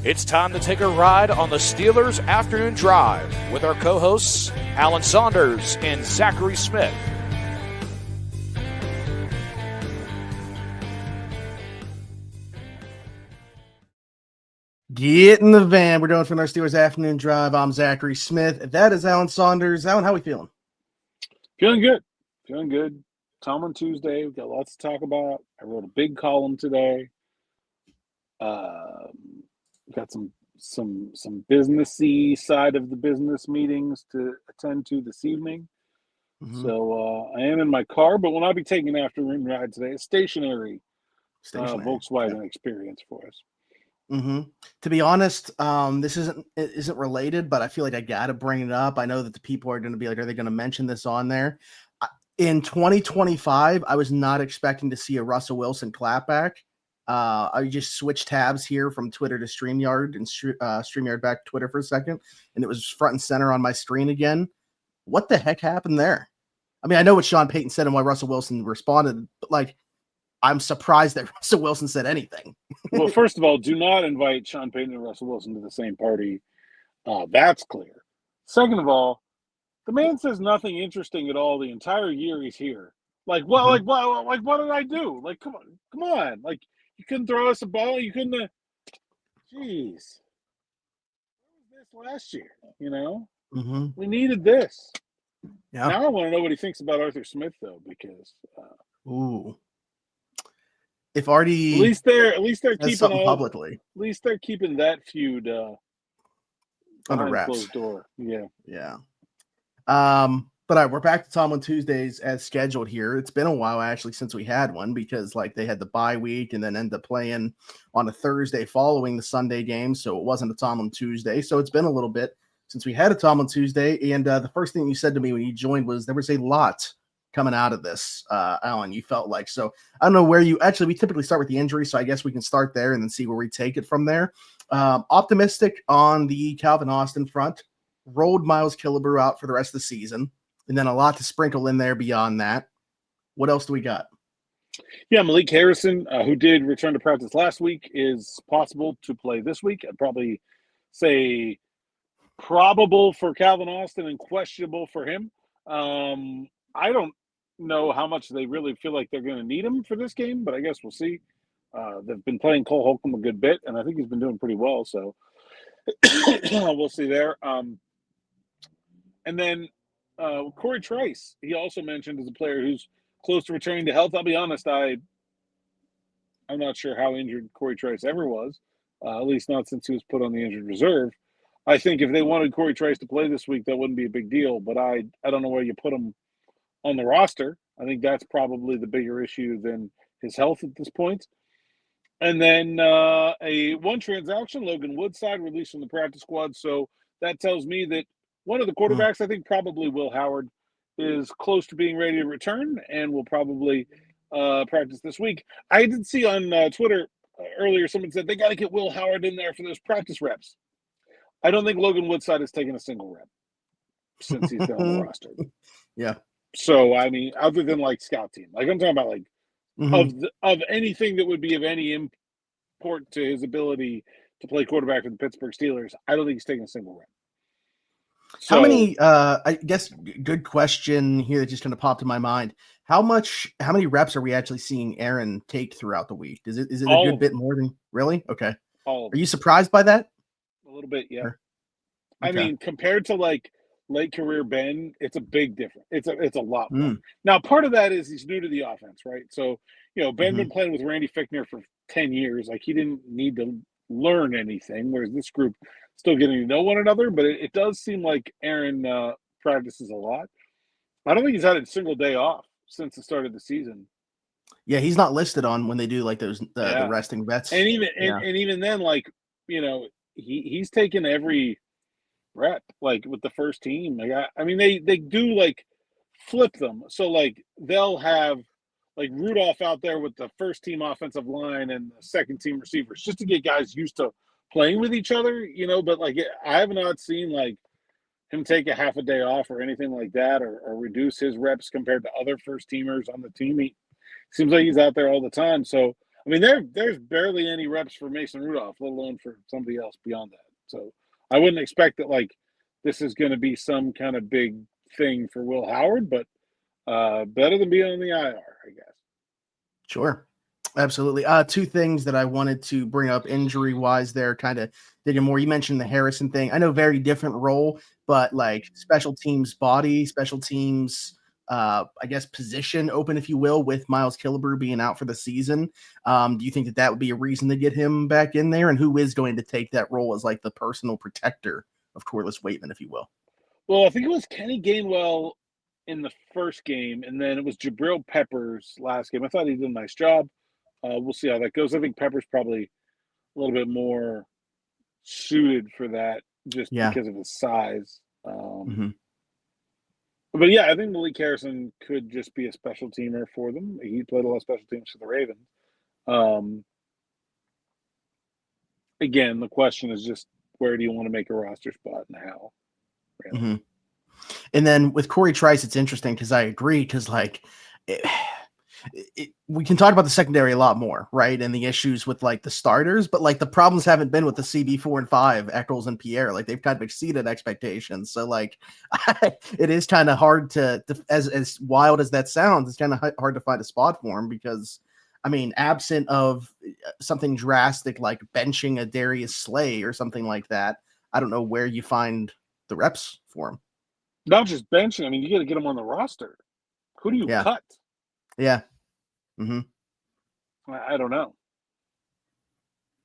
It's time to take a ride on the Steelers Afternoon Drive with our co-hosts, Alan Saunders and Zachary Smith. Get in the van. We're doing from our Steelers Afternoon Drive. I'm Zachary Smith. That is Alan Saunders. Alan, how are we feeling? Feeling good. Feeling good. Tomlin Tuesday. We've got lots to talk about. I wrote a big column today. Got some businessy side of the business meetings to attend to this evening. Mm-hmm. So I am in my car, but will not be taking an afternoon ride today. A stationary. Volkswagen experience for us. Mm-hmm. To be honest, this isn't related, but I feel like I got to bring it up. I know that the people are going to be like, are they going to mention this on there? In 2025, I was not expecting to see a Russell Wilson clapback. I just switched tabs here from Twitter to StreamYard and StreamYard back to Twitter for a second, and it was front and center on my screen again. What the heck happened there? I mean, I know what Sean Payton said and why Russell Wilson responded, but like, I'm surprised that Russell Wilson said anything. Well, first of all, do not invite Sean Payton and Russell Wilson to the same party. That's clear. Second of all, the man says nothing interesting at all the entire year he's here. Like, well, mm-hmm. What did I do? Like, come on. Like, you couldn't throw us a ball. You couldn't. Jeez. Where was this last year? You know, mm-hmm. We needed this. Yeah. Now I want to know what he thinks about Arthur Smith, though, because. If Artie, at least they're keeping publicly. At least they're keeping that feud under wraps. Closed door. Yeah. But all right, we're back to Tomlin Tuesdays as scheduled here. It's been a while actually since we had one because like they had the bye week and then ended up playing on a Thursday following the Sunday game, so it wasn't a Tomlin Tuesday. So it's been a little bit since we had a Tomlin Tuesday. And the first thing you said to me when you joined was there was a lot coming out of this, Alan, you felt like. So I don't know where you actually, we typically start with the injury, so I guess we can start there and then see where we take it from there. Optimistic on the Calvin Austin front, rolled Miles Killebrew out for the rest of the season, and then a lot to sprinkle in there beyond that. What else do we got? Yeah, Malik Harrison, who did return to practice last week, is possible to play this week. I'd probably say probable for Calvin Austin and questionable for him. I don't know how much they really feel like they're going to need him for this game, but I guess we'll see. They've been playing Cole Holcomb a good bit, and I think he's been doing pretty well, so we'll see there. And then Corey Trice, he also mentioned as a player who's close to returning to health. I'll be honest, I'm not sure how injured Corey Trice ever was, at least not since he was put on the injured reserve. I think if they wanted Corey Trice to play this week, that wouldn't be a big deal, but I don't know where you put him on the roster. I think that's probably the bigger issue than his health at this point. And then one transaction, Logan Woodside released from the practice squad. So that tells me that one of the quarterbacks, I think probably Will Howard, is close to being ready to return and will probably practice this week. I did see on Twitter earlier, someone said they got to get Will Howard in there for those practice reps. I don't think Logan Woodside has taken a single rep since he's been on the roster. Yeah. So, I mean, other than like scout team, like I'm talking about like of anything that would be of any import to his ability to play quarterback for the Pittsburgh Steelers, I don't think he's taking a single rep. So, how many, I guess, good question here that just kind of popped in my mind. How many reps are we actually seeing Aaron take throughout the week? Is it a good bit more than, really? Okay. Are you surprised by that? A little bit, yeah. Okay. I mean, compared to like late career Ben, it's a big difference. It's a lot more. Now, part of that is he's new to the offense, right? So, Ben been playing with Randy Fichtner for 10 years. Like, he didn't need to learn anything, whereas this group still getting to know one another. But it does seem like Aaron practices a lot. I don't think he's had a single day off since the start of the season. Yeah, he's not listed on when they do like those the resting vets. And even then, like, he's taken every rep, like with the first team. Like, I mean, they do like flip them. So like they'll have like Rudolph out there with the first team offensive line and the second team receivers just to get guys used to playing with each other, but like I have not seen like him take a half a day off or anything like that or reduce his reps compared to other first teamers on the team. He seems like he's out there all the time. So I mean, there's barely any reps for Mason Rudolph, let alone for somebody else beyond that. So I wouldn't expect that like this is going to be some kind of big thing for Will Howard, but better than being on the IR, I guess. Sure. Absolutely. Two things that I wanted to bring up injury wise there, kind of digging more. You mentioned the Harrison thing. I know very different role, but like special teams body, special teams, I guess position open, if you will, with Miles Killebrew being out for the season. Do you think that would be a reason to get him back in there? And who is going to take that role as like the personal protector of Corliss Waitman, if you will? Well, I think it was Kenny Gainwell in the first game, and then it was Jabril Peppers last game. I thought he did a nice job. We'll see how that goes. I think Pepper's probably a little bit more suited for that just because of his size. But yeah, I think Malik Harrison could just be a special teamer for them. He played a lot of special teams for the Ravens. Again, the question is just where do you want to make a roster spot and how? Really. And then with Corey Trice, it's interesting because I agree because like we can talk about the secondary a lot more, right? And the issues with like the starters, but like the problems haven't been with the CB 4 and 5, Eccles and Pierre. Like they've kind of exceeded expectations. So like it is kind of hard to as wild as that sounds, it's kind of hard to find a spot for him because I mean, absent of something drastic like benching a Darius Slay or something like that, I don't know where you find the reps for him. Not just benching. I mean, you got to get him on the roster. Who do you cut? Yeah. I don't know.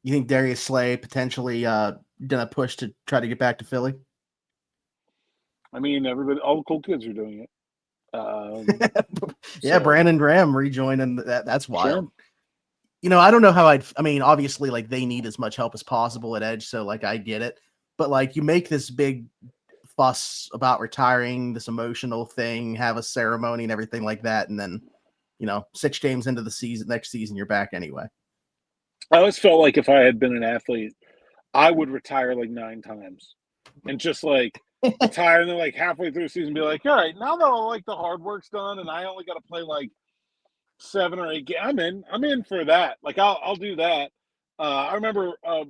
You think Darius Slay potentially gonna push to try to get back to Philly? I mean, all the cool kids are doing it. Yeah, Brandon Graham rejoining that's wild. Sure. You know, I don't know how I mean, obviously, like they need as much help as possible at edge, so like I get it. But like you make this big fuss about retiring, this emotional thing, have a ceremony and everything like that, and then 6 games into the season, next season, you're back anyway. I always felt like if I had been an athlete, I would retire like 9 times and just like retire and then like halfway through the season be like, all right, now that all like the hard work's done and I only got to play like 7 or 8 games, I'm in for that. Like I'll do that. I remember, I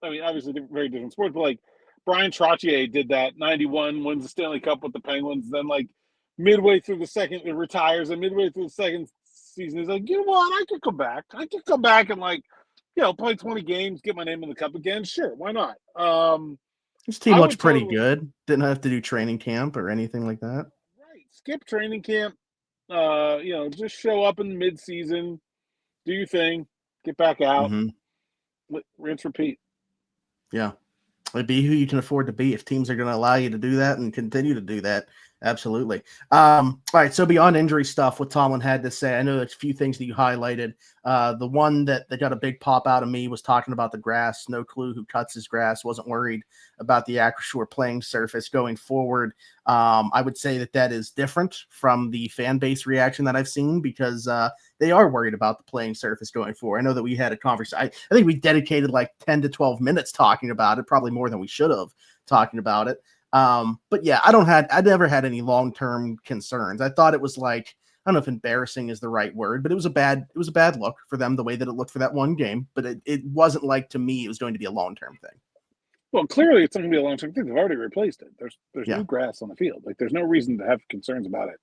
mean, obviously very different sports, but like Brian Trottier did that. 91 wins the Stanley Cup with the Penguins. Then like midway through the second, it retires, and midway through the second season, he's like, you know what? I could come back. And like, play 20 games, get my name in the cup again. Sure, why not? This team looks pretty good. Didn't have to do training camp or anything like that. Right. Skip training camp. Just show up in the mid-season, do your thing, get back out, rinse, repeat. Yeah. Be who you can afford to be if teams are going to allow you to do that and continue to do that. Absolutely. All right. So beyond injury stuff, what Tomlin had to say, I know there's a few things that you highlighted. The one that got a big pop out of me was talking about the grass. No clue who cuts his grass. Wasn't worried about the Acrisure playing surface going forward. I would say that is different from the fan base reaction that I've seen because they are worried about the playing surface going forward. I know that we had a conversation. I think we dedicated like 10 to 12 minutes talking about it, probably more than we should have talking about it. But yeah, I never had any long-term concerns. I thought it was like, I don't know if embarrassing is the right word, but it was a bad look for them the way that it looked for that one game. But it wasn't like, to me, it was going to be a long-term thing. Well, clearly it's not going to be a long-term thing. They've already replaced it. There's new grass on the field. Like there's no reason to have concerns about it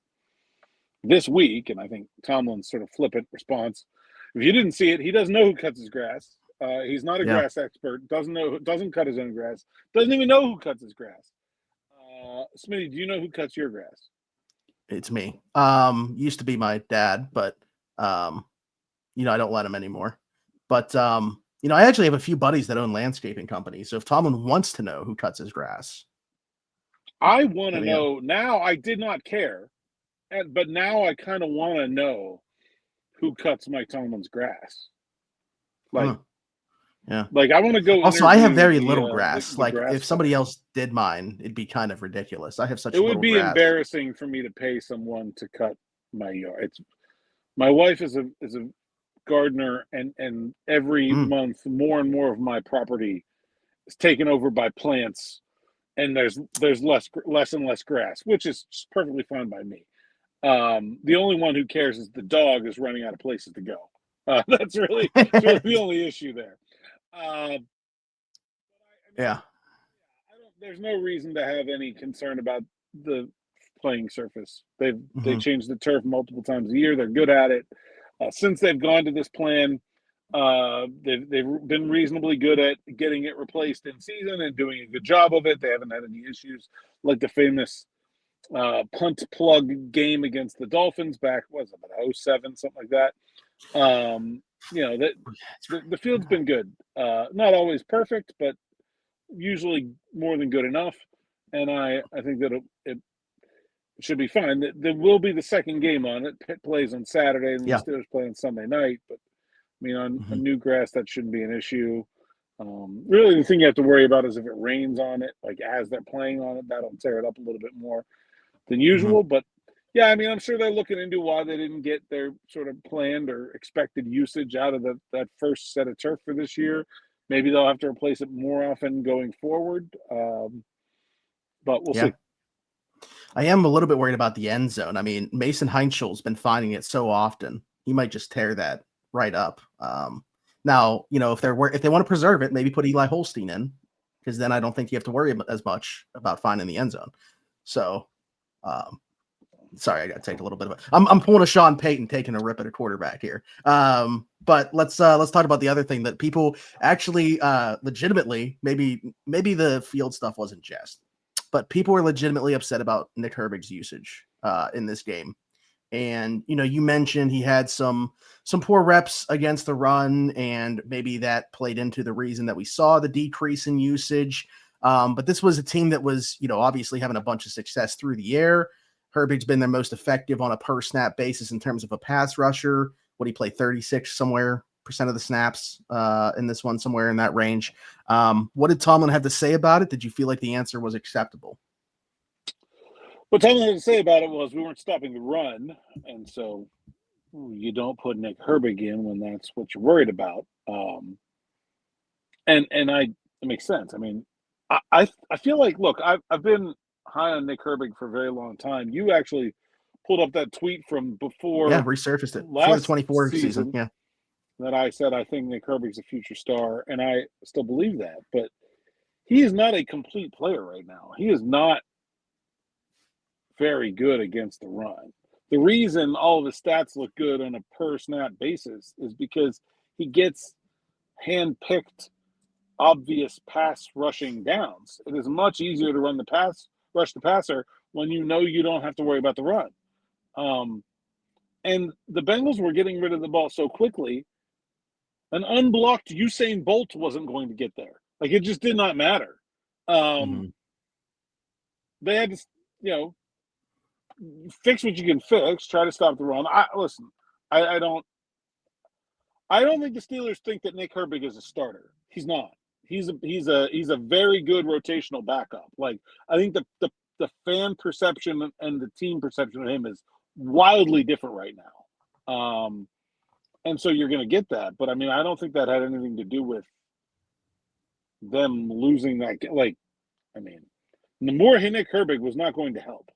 this week. And I think Tomlin's sort of flippant response. If you didn't see it, he doesn't know who cuts his grass. He's not a grass expert. Doesn't cut his own grass. Doesn't even know who cuts his grass. Smitty, do you know who cuts your grass? It's me. Used to be my dad, but I don't let him anymore. But I actually have a few buddies that own landscaping companies. So if Tomlin wants to know who cuts his grass, I want to know now. I did not care, but now I kind of want to know who cuts Mike Tomlin's grass. Like, like I want to go. Also, I have very little grass. Like if somebody else did mine, it'd be kind of ridiculous. I have such. It would be grass. Embarrassing for me to pay someone to cut my yard. My wife is a gardener, and every month more and more of my property is taken over by plants, and there's less and less grass, which is perfectly fine by me. The only one who cares is the dog is running out of places to go. That's really the only issue there. Yeah. There's no reason to have any concern about the playing surface. They changed the turf multiple times a year. They're good at it. Since they've gone to this plan, they've been reasonably good at getting it replaced in season and doing a good job of it. They haven't had any issues like the famous punt plug game against the Dolphins back, what was it, about 07, something like that. The field's been good. Not always perfect, but usually more than good enough. And I think that it should be fine. There will be the second game on it. Pitt plays on Saturday, and the Steelers play on Sunday night. But, I mean, on new grass, that shouldn't be an issue. Really, the thing you have to worry about is if it rains on it, like as they're playing on it, that'll tear it up a little bit more than usual. But, yeah, I mean, I'm sure they're looking into why they didn't get their sort of planned or expected usage out of that first set of turf for this year. Maybe they'll have to replace it more often going forward. But we'll see. I am a little bit worried about the end zone. I mean, Mason Heinschel's been finding it so often. He might just tear that right up. Now, if they want to preserve it, maybe put Eli Holstein in, because then I don't think you have to worry as much about finding the end zone. So, sorry, I got to take a little bit of it. I'm pulling a Sean Payton taking a rip at a quarterback here. But let's talk about the other thing that people actually legitimately, maybe the field stuff wasn't just, but people were legitimately upset about Nick Herbig's usage in this game. And, you mentioned he had some poor reps against the run, and maybe that played into the reason that we saw the decrease in usage. But this was a team that was, obviously having a bunch of success through the air. Herbig's been their most effective on a per snap basis in terms of a pass rusher. What he played 36% of the snaps in this one, somewhere in that range. What did Tomlin have to say about it? Did you feel like the answer was acceptable? What Tomlin had to say about it was we weren't stopping the run, and so you don't put Nick Herbig in when that's what you're worried about. It makes sense. I mean, I feel like, look, I've been high on Nick Herbig for a very long time. You actually pulled up that tweet from before. Yeah, resurfaced it before the 24 season. Yeah, that I said I think Nick Herbig's a future star, and I still believe that. But he is not a complete player right now. He is not very good against the run. The reason all of his stats look good on a per snap basis is because he gets hand-picked, obvious pass rushing downs. It is much easier to rush the passer when you don't have to worry about the run. And the Bengals were getting rid of the ball so quickly, an unblocked Usain Bolt wasn't going to get there. Like, it just did not matter. They had to, fix what you can fix, try to stop the run. I don't think the Steelers think that Nick Herbig is a starter. He's not. He's a very good rotational backup. Like, I think the fan perception and the team perception of him is wildly different right now. And so you're going to get that. But, I mean, I don't think that had anything to do with them losing that. Like, I mean, the more Nick Herbig was not going to help.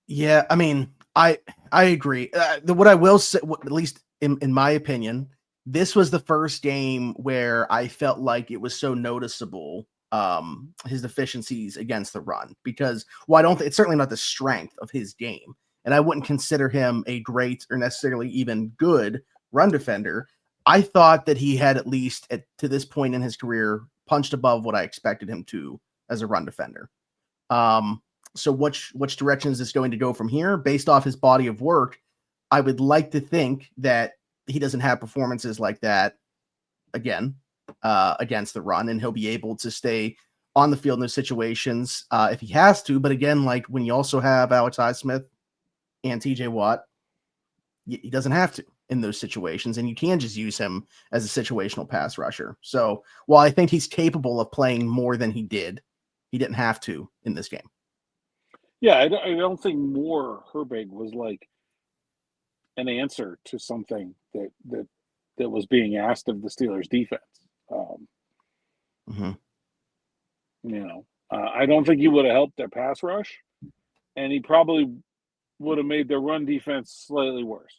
Yeah, I mean, I agree. What I will say, at least in my opinion, this was the first game where I felt like it was so noticeable, his deficiencies against the run, because it's certainly not the strength of his game. And I wouldn't consider him a great or necessarily even good run defender. I thought that he had, at least to this point in his career, punched above what I expected him to as a run defender. So which direction is this going to go from here? Based off his body of work, I would like to think that he doesn't have performances like that again against the run, and he'll be able to stay on the field in those situations if he has to. But again, like when you also have Alex Highsmith and TJ Watt, he doesn't have to in those situations, and you can just use him as a situational pass rusher. So while I think he's capable of playing more than he didn't have to in this game. Yeah, I don't think more Herbig was like an answer to something that was being asked of the Steelers defense. I don't think he would have helped their pass rush, and he probably would have made their run defense slightly worse.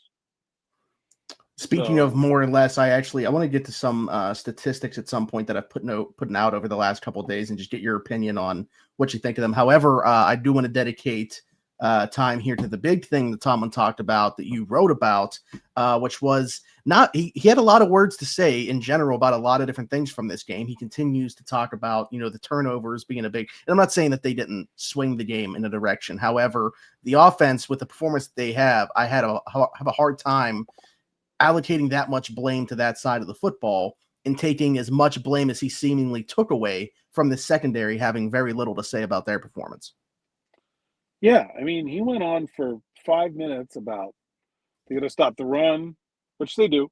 Speaking of more or less, I want to get to some statistics at some point that I've putting out over the last couple of days and just get your opinion on what you think of them. However, I do want to dedicate time here to the big thing that Tomlin talked about that you wrote about, which was not he had a lot of words to say in general about a lot of different things from this game. He continues to talk about, the turnovers being a big, and I'm not saying that they didn't swing the game in a direction. However, the offense with the performance that they have a hard time allocating that much blame to that side of the football and taking as much blame as he seemingly took away from the secondary, having very little to say about their performance. Yeah, I mean, he went on for 5 minutes about they're going to stop the run, which they do.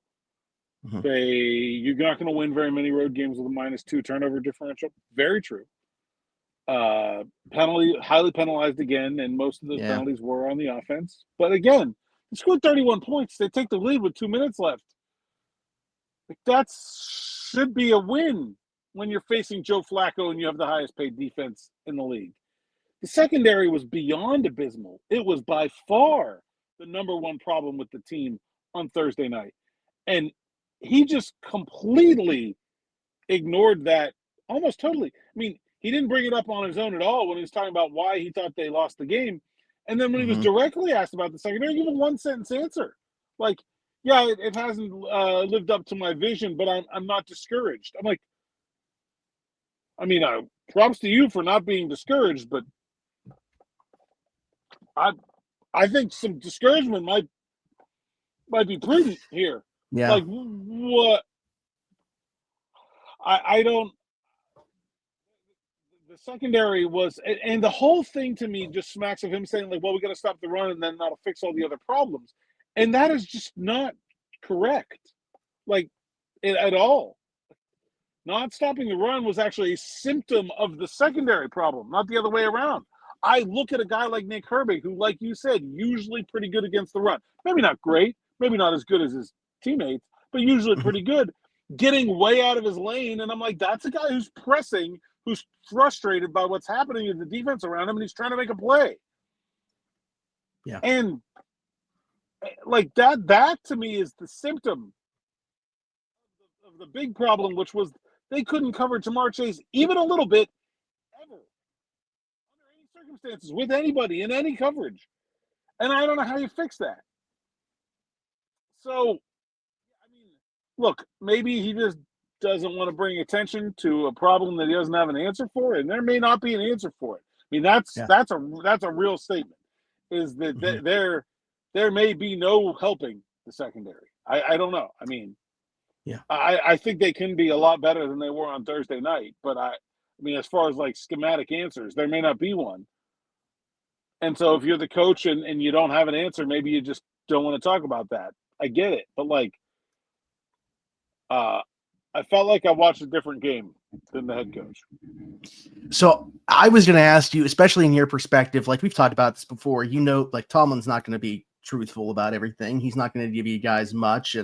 Mm-hmm. You're not going to win very many road games with a -2 turnover differential. Very true. Highly penalized again, and most of those penalties were on the offense. But again, they scored 31 points. They take the lead with 2 minutes left. That should be a win when you're facing Joe Flacco and you have the highest paid defense in the league. The secondary was beyond abysmal. It was by far the number one problem with the team on Thursday night. And he just completely ignored that almost totally. I mean, he didn't bring it up on his own at all when he was talking about why he thought they lost the game. And then when he was directly asked about the secondary, he gave a one-sentence answer. Like, yeah, it hasn't lived up to my vision, but I'm not discouraged. I'm like, I mean, props to you for not being discouraged, but I think some discouragement might be prudent here. Yeah. Like, what? I don't. The secondary was, and the whole thing to me just smacks of him saying, like, well, we got to stop the run and then that'll fix all the other problems. And that is just not correct, like, at all. Not stopping the run was actually a symptom of the secondary problem, not the other way around. I look at a guy like Nick Herbig, who, like you said, usually pretty good against the run. Maybe not great, maybe not as good as his teammates, but usually pretty good, getting way out of his lane. And I'm like, that's a guy who's pressing, who's frustrated by what's happening in the defense around him, and he's trying to make a play. Yeah. And like that to me is the symptom of the big problem, which was they couldn't cover Jamar Chase even a little bit ever, under any circumstances, with anybody in any coverage. And I don't know how you fix that. So, I mean, look, maybe he just doesn't want to bring attention to a problem that he doesn't have an answer for, and there may not be an answer for it. I mean, that's a real statement, is that there may be no helping the secondary. I don't know. I mean, I think they can be a lot better than they were on Thursday night, but I mean, as far as like schematic answers, there may not be one. And so if you're the coach and you don't have an answer, maybe you just don't want to talk about that. I get it. But like, I felt like I watched a different game than the head coach. So I was going to ask you, especially in your perspective, like we've talked about this before, like Tomlin's not going to be truthful about everything. He's not going to give you guys much.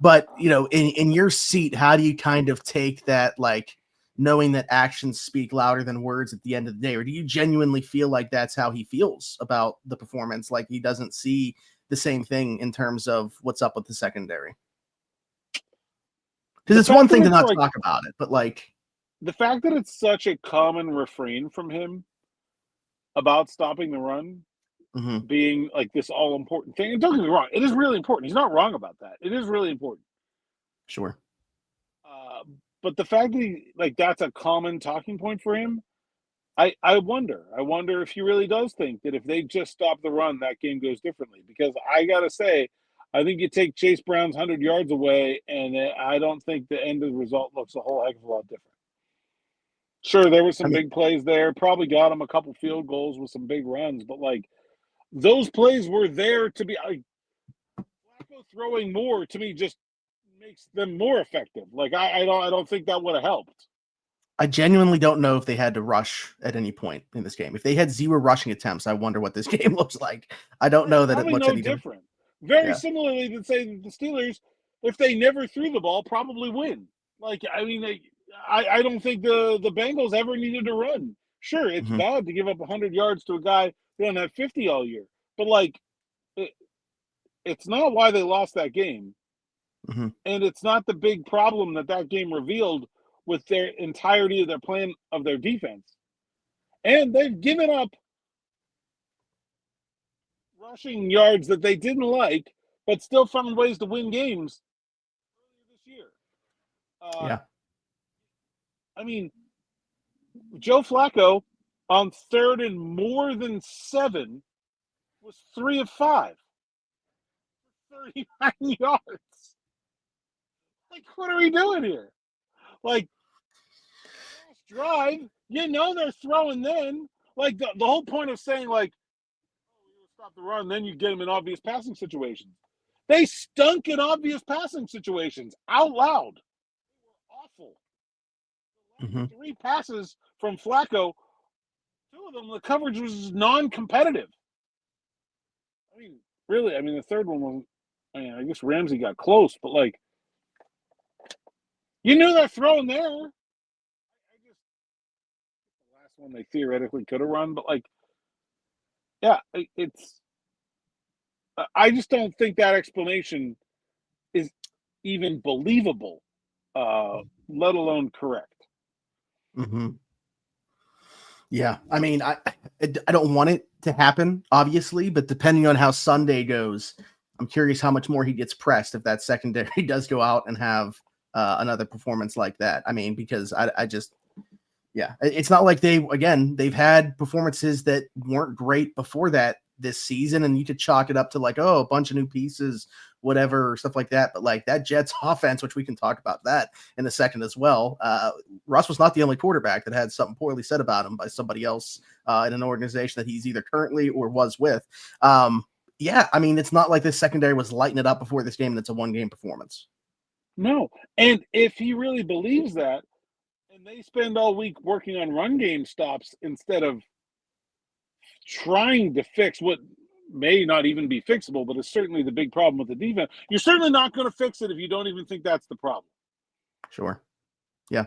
But in your seat, how do you kind of take that, like knowing that actions speak louder than words at the end of the day? Or do you genuinely feel like that's how he feels about the performance? Like he doesn't see the same thing in terms of what's up with the secondary? Because it's one thing to not talk about it, but like the fact that it's such a common refrain from him about stopping the run being like this all important thing. And don't get me wrong, it is really important. He's not wrong about that. It is really important. Sure. But the fact that that's a common talking point for him, I wonder if he really does think that if they just stop the run, that game goes differently. Because I got to say, I think you take Chase Brown's 100 yards away, and I don't think the end of the result looks a whole heck of a lot different. Sure, there were some big plays there. Probably got him a couple field goals with some big runs. But, like, those plays were there to be Flacco throwing more, to me, just makes them more effective. Like, I don't think that would have helped. I genuinely don't know if they had to rush at any point in this game. If they had 0 rushing attempts, I wonder what this game looks like. I don't know that it looks any different. Very similarly to say that the Steelers, if they never threw the ball, probably win. Like, I mean, I don't think the Bengals ever needed to run. Sure, it's bad to give up 100 yards to a guy who doesn't have 50 all year. But, like, it's not why they lost that game. Mm-hmm. And it's not the big problem that game revealed with their entirety of their plan of their defense. And they've given up rushing yards that they didn't like, but still found ways to win games earlier this year. Yeah. I mean, Joe Flacco on 3rd and more than 7 was 3 of 5. 39 yards. Like, what are we doing here? Like, last drive, they're throwing then. Like, the whole point of saying, like, stop the run, then you get them in obvious passing situations. They stunk in obvious passing situations out loud. They were awful. Mm-hmm. 3 passes from Flacco, 2 of them, the coverage was non-competitive. I mean, really, the third one was, I guess Ramsey got close, but, like, you knew they're throwing there. The last one they theoretically could have run, but, like, yeah, I just don't think that explanation is even believable, let alone correct. Mm-hmm. Yeah, I don't want it to happen, obviously, but depending on how Sunday goes, I'm curious how much more he gets pressed if that secondary does go out and have another performance like that. Because it's not like they've had performances that weren't great before that this season, and you could chalk it up to like, oh, a bunch of new pieces, whatever, stuff like that. But like that Jets offense, which we can talk about that in a second as well. Russ was not the only quarterback that had something poorly said about him by somebody else in an organization that he's either currently or was with. It's not like this secondary was lighting it up before this game and it's a one-game performance. No. And if he really believes that, and they spend all week working on run game stops instead of trying to fix what may not even be fixable, but is certainly the big problem with the defense, you're certainly not going to fix it if you don't even think that's the problem. Sure. Yeah.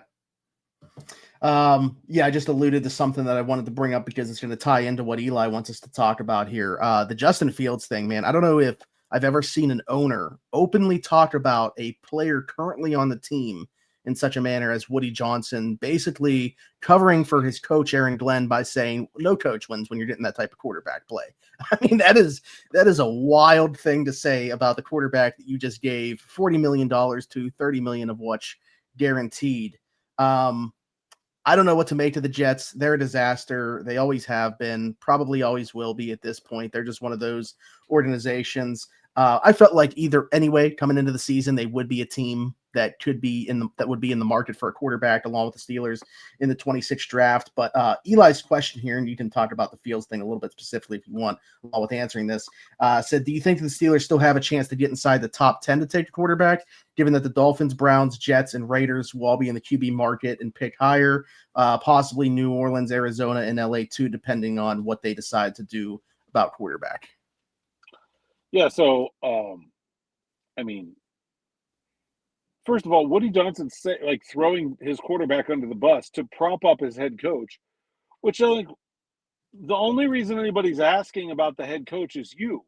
I just alluded to something that I wanted to bring up because it's going to tie into what Eli wants us to talk about here. The Justin Fields thing, man. I don't know if I've ever seen an owner openly talk about a player currently on the team in such a manner as Woody Johnson, basically covering for his coach, Aaron Glenn, by saying no coach wins when you're getting that type of quarterback play. That is a wild thing to say about the quarterback that you just gave $40 million to, $30 million of which guaranteed. I don't know what to make of the Jets. They're a disaster. They always have been, probably always will be at this point. They're just one of those organizations. I felt like either anyway, coming into the season, they would be a team that would be in the market for a quarterback along with the Steelers in the 26th draft. But Eli's question here, and you can talk about the Fields thing a little bit specifically if you want, along with answering this, said, do you think the Steelers still have a chance to get inside the top 10 to take a quarterback, given that the Dolphins, Browns, Jets, and Raiders will all be in the QB market and pick higher, possibly New Orleans, Arizona, and LA too, depending on what they decide to do about quarterback? Yeah, so, first of all, Woody Johnson throwing his quarterback under the bus to prop up his head coach, which the only reason anybody's asking about the head coach is you.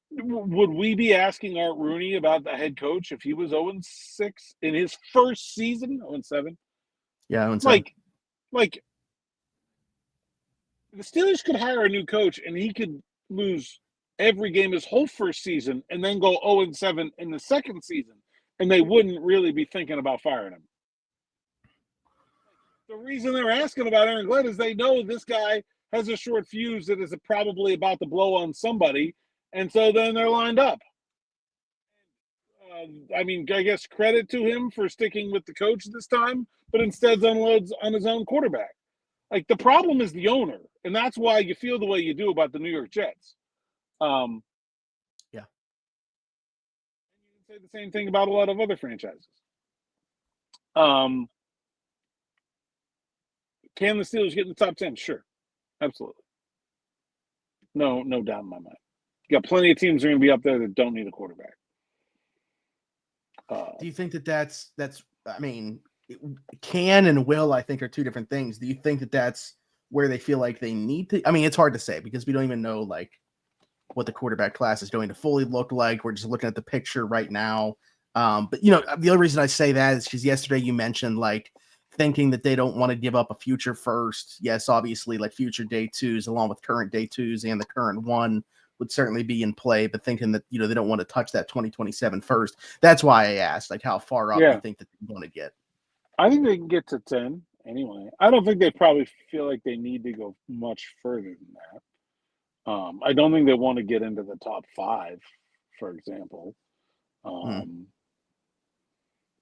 Would we be asking Art Rooney about the head coach if he was 0-6 in his first season? 0-7? Yeah, 0-7. Like the Steelers could hire a new coach and he could lose every game his whole first season and then go 0-7 in the second season, and they wouldn't really be thinking about firing him. The reason they're asking about Aaron Glenn is they know this guy has a short fuse that is probably about to blow on somebody, and so then they're lined up. I guess credit to him for sticking with the coach this time, but instead unloads on his own quarterback. Like, the problem is the owner, and that's why you feel the way you do about the New York Jets. Yeah. And you can say the same thing about a lot of other franchises. Can the Steelers get in the top 10? Sure. Absolutely. No doubt in my mind. You got plenty of teams that are going to be up there that don't need a quarterback. Do you think that's can and will, I think, are two different things. Do you think that that's where they feel like they need to? It's hard to say because we don't even know, what the quarterback class is going to fully look like. We're just looking at the picture right now. But the only reason I say that is because yesterday you mentioned like thinking that they don't want to give up a future first. Yes, obviously, like future day twos along with current day twos and the current one would certainly be in play, but thinking that, they don't want to touch that 2027 first. That's why I asked, like, how far up you think that they want to get. I think they can get to 10 anyway. I don't think they probably feel like they need to go much further than that. I don't think they want to get into the top 5, for example.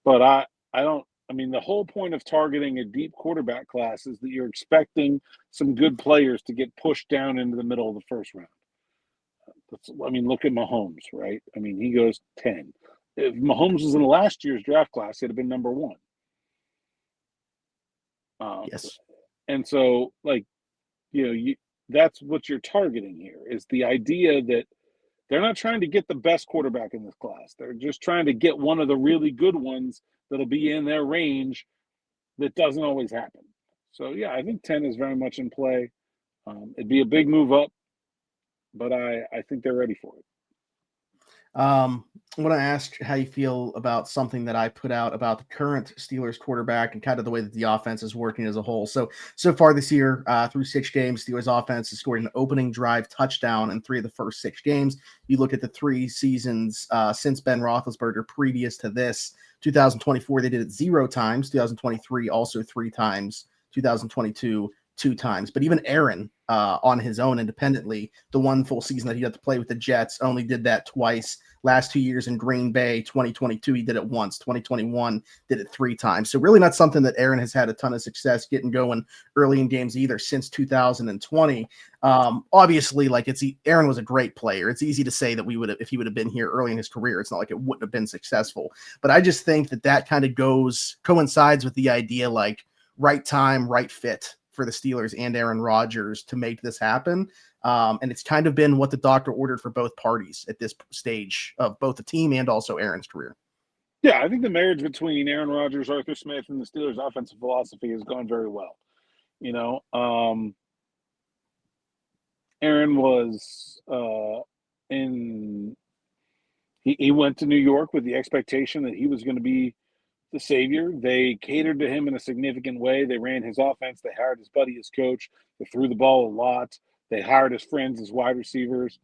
But I don't. I mean, the whole point of targeting a deep quarterback class is that you're expecting some good players to get pushed down into the middle of the first round. Look at Mahomes, right? I mean, he goes 10. If Mahomes was in last year's draft class, he'd have been number 1. Yes. And so, that's what you're targeting here, is the idea that they're not trying to get the best quarterback in this class. They're just trying to get one of the really good ones that'll be in their range. That doesn't always happen. So, yeah, I think 10 is very much in play. It'd be a big move up, but I think they're ready for it. I want to ask how you feel about something that I put out about the current Steelers quarterback and kind of the way that the offense is working as a whole. So far this year, through 6 games, Steelers offense has scored an opening drive touchdown in 3 of the first 6 games. You look at the 3 seasons since Ben Roethlisberger previous to this. 2024, they did it 0 times. 2023, also 3 times. 2022, 2 times. But even Aaron, on his own independently, the one full season that he had to play with the Jets, only did that twice. Last 2 years in Green Bay, 2022, he did it once. 2021, did it 3 times. So really not something that Aaron has had a ton of success getting going early in games either since 2020. Obviously, Aaron was a great player. It's easy to say that if he would have been here early in his career, it's not like it wouldn't have been successful. But I just think that kind of coincides with the idea, like, right time, right fit for the Steelers and Aaron Rodgers to make this happen. And it's kind of been what the doctor ordered for both parties at this stage of both the team and also Aaron's career. Yeah, I think the marriage between Aaron Rodgers, Arthur Smith, and the Steelers' offensive philosophy has gone very well. Aaron was he went to New York with the expectation that he was going to be the savior. They catered to him in a significant way. They ran his offense. They hired his buddy as coach. They threw the ball a lot. They hired his friends as wide receivers.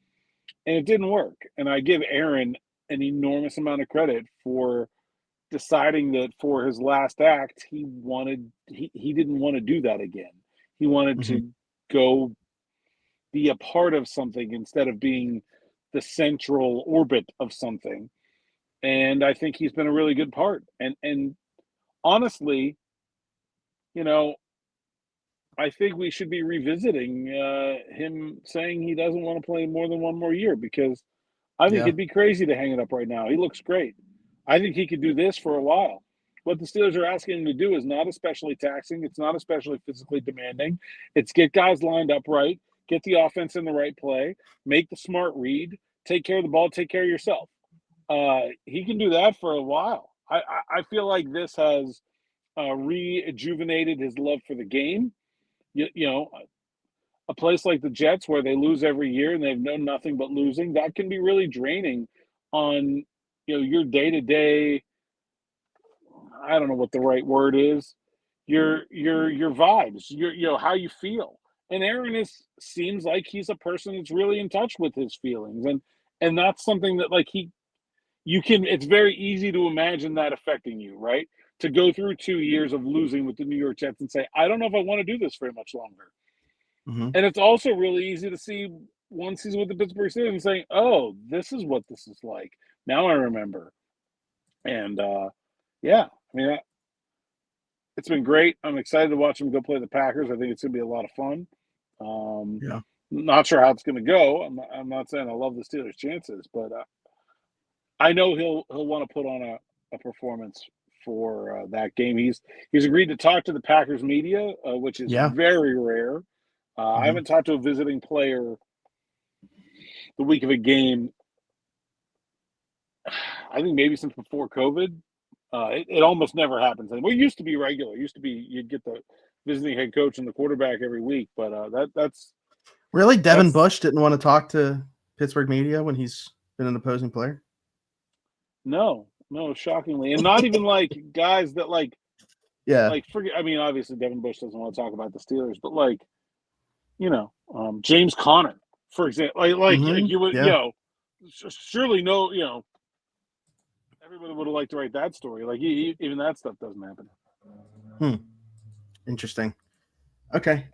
And it didn't work. And I give Aaron an enormous amount of credit for deciding that for his last act, he didn't want to do that again. He wanted to go be a part of something instead of being the central orbit of something. And I think he's been a really good part. And honestly, I think we should be revisiting him saying he doesn't want to play more than 1 more year, because I think it'd be crazy to hang it up right now. He looks great. I think he could do this for a while. What the Steelers are asking him to do is not especially taxing. It's not especially physically demanding. It's get guys lined up right, get the offense in the right play, make the smart read, take care of the ball, take care of yourself. He can do that for a while. I feel like this has rejuvenated his love for the game. A place like the Jets where they lose every year and they've known nothing but losing, that can be really draining on your day-to-day. I don't know what the right word is. Your vibes, your how you feel. And Aaron seems like he's a person that's really in touch with his feelings, and that's something that it's very easy to imagine that affecting you, right? To go through 2 years of losing with the New York Jets and say, I don't know if I want to do this very much longer. And it's also really easy to see one season with the Pittsburgh Steelers and saying, oh, this is what this is like. Now I remember. And it's been great. I'm excited to watch him go play the Packers. I think it's going to be a lot of fun. Not sure how it's going to go. I'm not saying I love the Steelers' chances, but I know he'll want to put on a performance for that game. He's agreed to talk to the Packers media, which is very rare. I haven't talked to a visiting player the week of a game, I think maybe since before COVID. It almost never happens. Well, it used to be regular. It used to be you'd get the visiting head coach and the quarterback every week, but that's really Devin Bush didn't want to talk to Pittsburgh media when he's been an opposing player? No, shockingly, and not even like guys that Yeah. forget. I mean, obviously Devin Bush doesn't want to talk about the Steelers, but James Conner, for example, like you would, surely no, everybody would have liked to write that story. Like even that stuff doesn't happen. Interesting. Okay.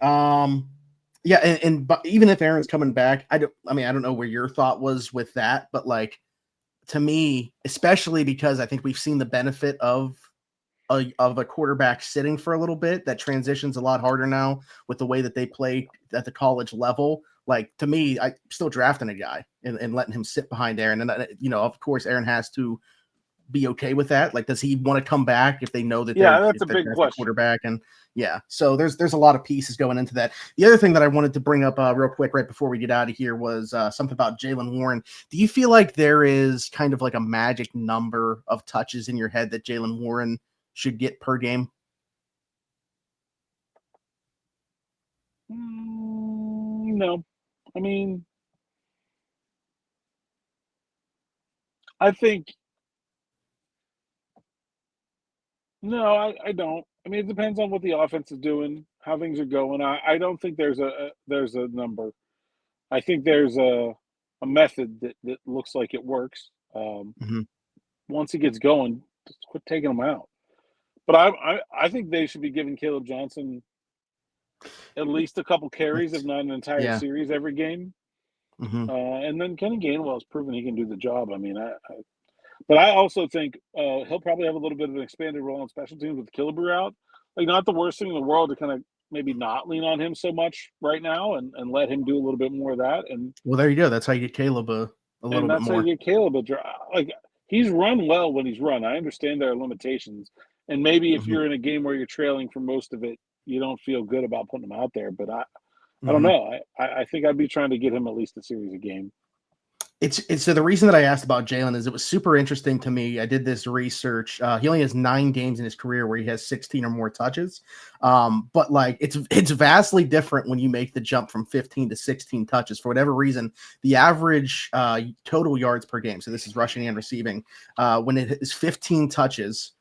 Yeah, and but even if Aaron's coming back, I don't know where your thought was with that, but like to me, especially because I think we've seen the benefit of a quarterback sitting for a little bit, that transition's a lot harder now with the way that they play at the college level. Like to me, I'm still drafting a guy and letting him sit behind Aaron. And of course, Aaron has to be okay with that. Like, does he want to come back if they know that that's a big question. Quarterback? And so there's a lot of pieces going into that. The other thing that I wanted to bring up real quick right before we get out of here was something about Jaylen Warren. Do you feel like there is kind of like a magic number of touches in your head that Jaylen Warren should get per game? No. I mean, I think no, I don't. I mean, it depends on what the offense is doing, how things are going. I don't think there's a number. I think there's a method that looks like it works. Once he gets going, just quit taking him out. But I think they should be giving Caleb Johnson at least a couple carries, if not an entire series every game. And then Kenny Gainwell has proven he can do the job. I mean, but I also think he'll probably have a little bit of an expanded role on special teams with Killebrew out. Like, not the worst thing in the world to kind of maybe not lean on him so much right now and let him do a little bit more of that. And well, there you go. That's how you get Caleb a little bit more. And that's how you get Caleb like he's run well when he's run. I understand there are limitations, and maybe if you're in a game where you're trailing for most of it, you don't feel good about putting him out there. But I don't know. I think I'd be trying to get him at least a series a game. It's so the reason that I asked about Jaylen is it was super interesting to me. I did this research. He only has 9 games in his career where he has 16 or more touches. But like it's vastly different when you make the jump from 15 to 16 touches. For whatever reason, the average total yards per game, so this is rushing and receiving, when it is 15 touches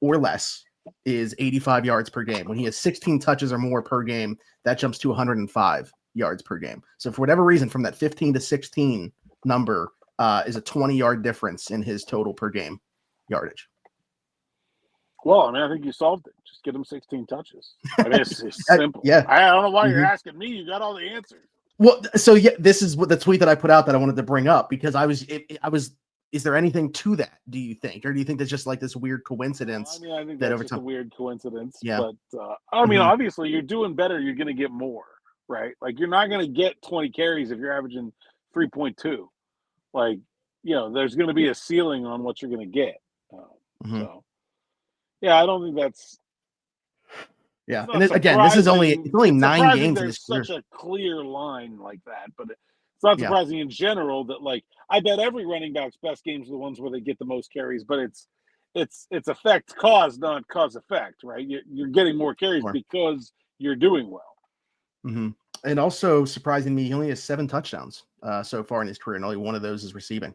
or less, is 85 yards per game. When he has 16 touches or more per game, that jumps to 105 yards per game. So for whatever reason, from that 15 to 16 number is a 20-yard difference in his total per game yardage. Well, I mean, I think you solved it. Just get him 16 touches. I mean, it's simple. Yeah. I don't know why you're asking me. You got all the answers. Well, so this is what the tweet that I put out that I wanted to bring up because is there anything to that, do you think? Or do you think that's just like this weird coincidence? I mean, I think that's just a weird coincidence. Yeah. But, I mean, obviously, you're doing better. You're going to get more, right? Like, you're not going to get 20 carries if you're averaging 3.2. Like, there's going to be a ceiling on what you're going to get. So, yeah, I don't think that's. Yeah, and this is only 9 games. There's such a clear line like that, but it's not surprising in general that, like, I bet every running back's best games are the ones where they get the most carries, but it's effect cause, not cause effect, right? You're getting more carries because you're doing well. And also surprising me, he only has 7 touchdowns so far in his career, and only one of those is receiving.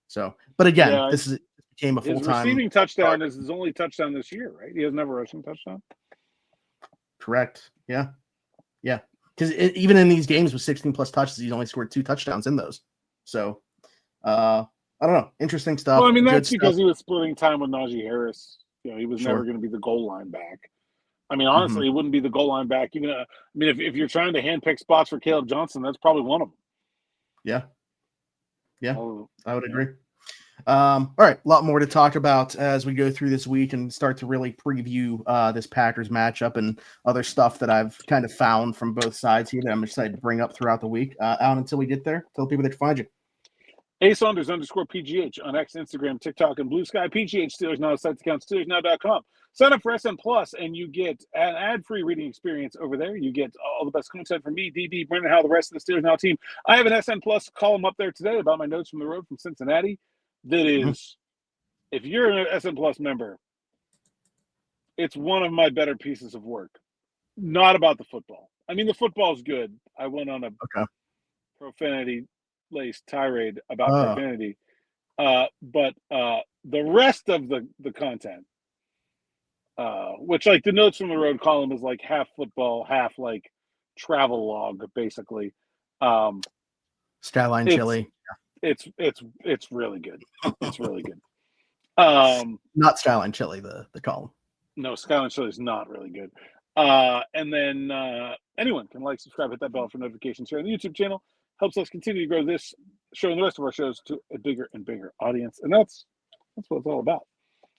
So, but again, this became a full-time. His receiving touchdown is his only touchdown this year, right? He has never rushing touchdown. Correct. Yeah. Because even in these games with 16 plus touches, he's only scored 2 touchdowns in those. So, I don't know. Interesting stuff. Well, I mean, that's because he was splitting time with Najee Harris. He was never going to be the goal line back. I mean, honestly, he wouldn't be the goal line back. Even, if you're trying to handpick spots for Caleb Johnson, that's probably one of them. Yeah, I would agree. All right, a lot more to talk about as we go through this week and start to really preview this Packers matchup and other stuff that I've kind of found from both sides here that I'm excited to bring up throughout the week. Alan, until we get there, tell people they can find you. Saunders_PGH on X, Instagram, TikTok, and Blue Sky. PGH Steelers Now site account, SteelersNow.com. Sign up for SN Plus, and you get an ad-free reading experience over there. You get all the best content from me, DB, Brendan, how the rest of the Steelers Now team. I have an SN Plus column up there today about my notes from the road from Cincinnati. That is, if you're an SN Plus member, it's one of my better pieces of work. Not about the football. I mean, the football's good. I went on a profanity laced tirade about profanity. But the rest of the content, which like the Notes from the Road column is like half football, half like travel log, basically. Skyline chili. It's really good. It's really good. Not Skyline chili, the column. No, Skyline chili is not really good. And then anyone can like, subscribe, hit that bell for notifications here on the YouTube channel. Helps us continue to grow this show and the rest of our shows to a bigger and bigger audience. And that's what it's all about.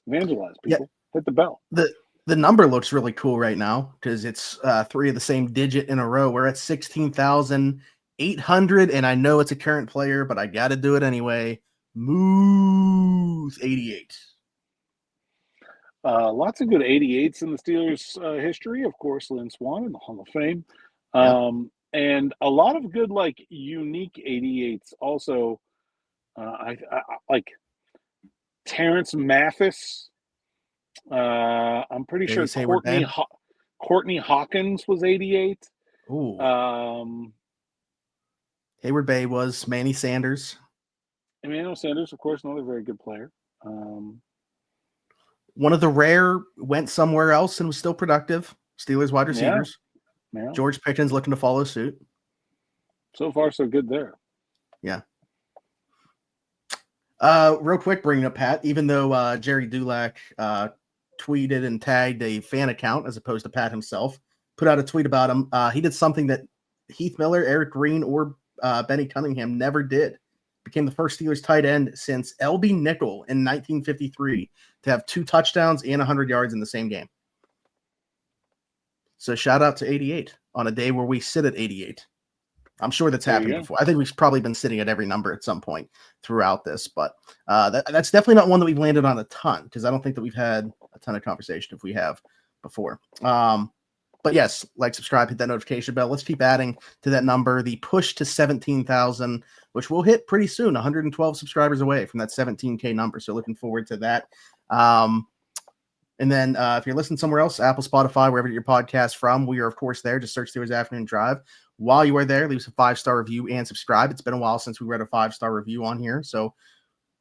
Evangelize people. Yeah. Hit the bell. The number looks really cool right now because it's 3 of the same digit in a row. We're at 16,800, and I know it's a current player, but I got to do it anyway. Moose 88. Lots of good 88s in the Steelers history. Of course, Lynn Swann in the Hall of Fame. And a lot of good, like, unique 88s. Also, I like Terrence Mathis. I'm pretty sure Courtney Hawkins was 88. Ooh. Hayward Bay was Manny Sanders. Emmanuel Sanders, of course, another very good player. One of the rare went somewhere else and was still productive. Steelers wide receivers. Yeah. George Pickens looking to follow suit. So far, so good there. Yeah. Real quick, bringing up Pat, even though Jerry Dulac tweeted and tagged a fan account as opposed to Pat himself, put out a tweet about him. He did something that Heath Miller, Eric Green, or Benny Cunningham never did. Became the first Steelers tight end since L.B. Nickel in 1953 to have 2 touchdowns and 100 yards in the same game. So shout out to 88 on a day where we sit at 88. I'm sure that's happened before. I think we've probably been sitting at every number at some point throughout this, but that's definitely not one that we've landed on a ton because I don't think that we've had a ton of conversation if we have before. But yes, like, subscribe, hit that notification bell. Let's keep adding to that number. The push to 17,000, which we'll hit pretty soon, 112 subscribers away from that 17K number. So looking forward to that. And then if you're listening somewhere else, Apple, Spotify, wherever your podcast from, we are, of course, there. Just search Steelers Afternoon Drive. While you are there, leave us a 5-star review and subscribe. It's been a while since we read a 5-star review on here, so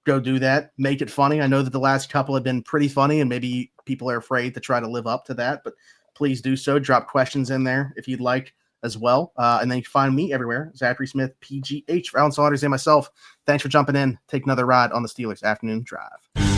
go do that. Make it funny. I know that the last couple have been pretty funny, and maybe people are afraid to try to live up to that, but please do so. Drop questions in there if you'd like as well. And then you can find me everywhere, Zachary Smith, PGH, for Alan Saunders and myself. Thanks for jumping in. Take another ride on the Steelers Afternoon Drive.